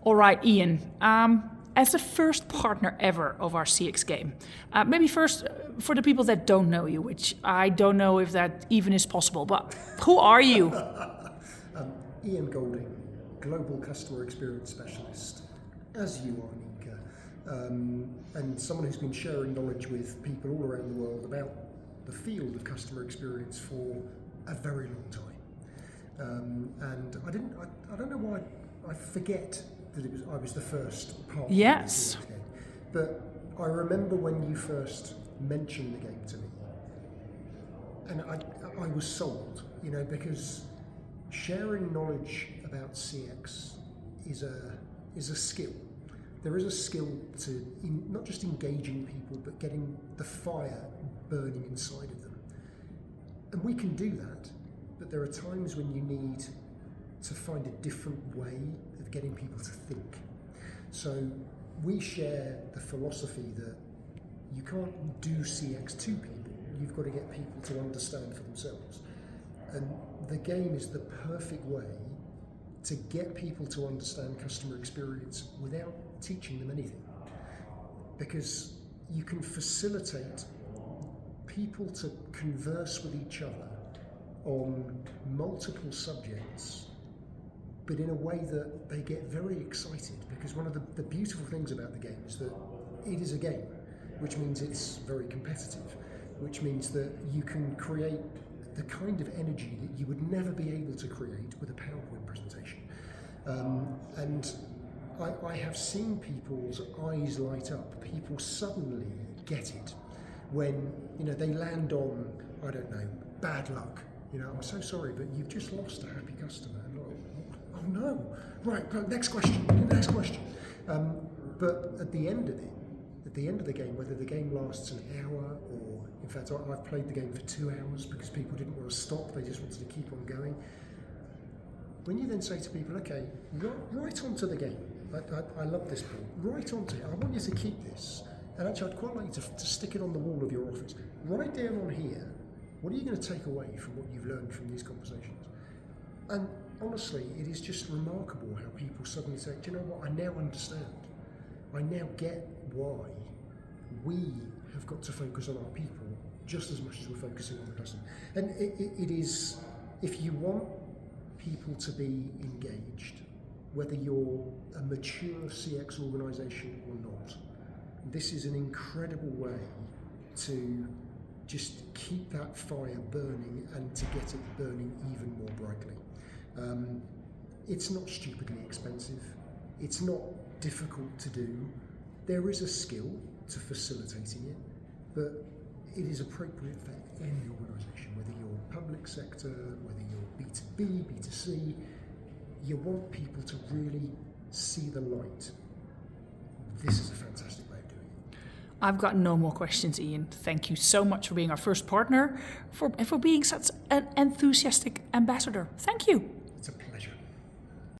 All right, Ian. As the first partner ever of our CX game, maybe first for the people that don't know you, which I don't know if that even is possible, but who are you? Ian Golding, Global Customer Experience Specialist, as you are, Nienke, and someone who's been sharing knowledge with people all around the world about the field of customer experience for a very long time. And I don't know why I forget that I was the first partner. Yes. Of the game. But I remember when you first mentioned the game to me, and I was sold, because sharing knowledge about CX is a skill. There is a skill to not just engaging people, but getting the fire burning inside of them. And we can do that, but there are times when you need to find a different way of getting people to think. So we share the philosophy that you can't do CX to people, you've got to get people to understand for themselves. And the game is the perfect way to get people to understand customer experience without teaching them anything. Because you can facilitate people to converse with each other on multiple subjects, but in a way that they get very excited, because one of the beautiful things about the game is that it is a game, which means it's very competitive, which means that you can create the kind of energy that you would never be able to create with a PowerPoint presentation. And I have seen people's eyes light up. People suddenly get it when they land on, I don't know, bad luck. I'm so sorry, but you've just lost a happy customer. And oh no! Right, next question. But at the end of the game, whether the game lasts an hour or, in fact, I've played the game for 2 hours because people didn't want to stop; they just wanted to keep on going. When you then say to people, okay, right onto the game. I love this ball. Right onto it. I want you to keep this. And actually, I'd quite like you to stick it on the wall of your office. Right down on here, what are you going to take away from what you've learned from these conversations? And honestly, it is just remarkable how people suddenly say, do you know what, I now understand. I now get why we have got to focus on our people just as much as we're focusing on the customer. And it is, if you want people to be engaged, whether you're a mature CX organisation or not, this is an incredible way to just keep that fire burning and to get it burning even more brightly. It's not stupidly expensive. It's not difficult to do. There is a skill to facilitating it, but it is appropriate for any organisation, whether you're public sector, whether you're B2B, B2C. You want people to really see the light. This is a fantastic way of doing it. I've got no more questions, Ian. Thank you so much for being our first partner and for being such an enthusiastic ambassador. Thank you. It's a pleasure.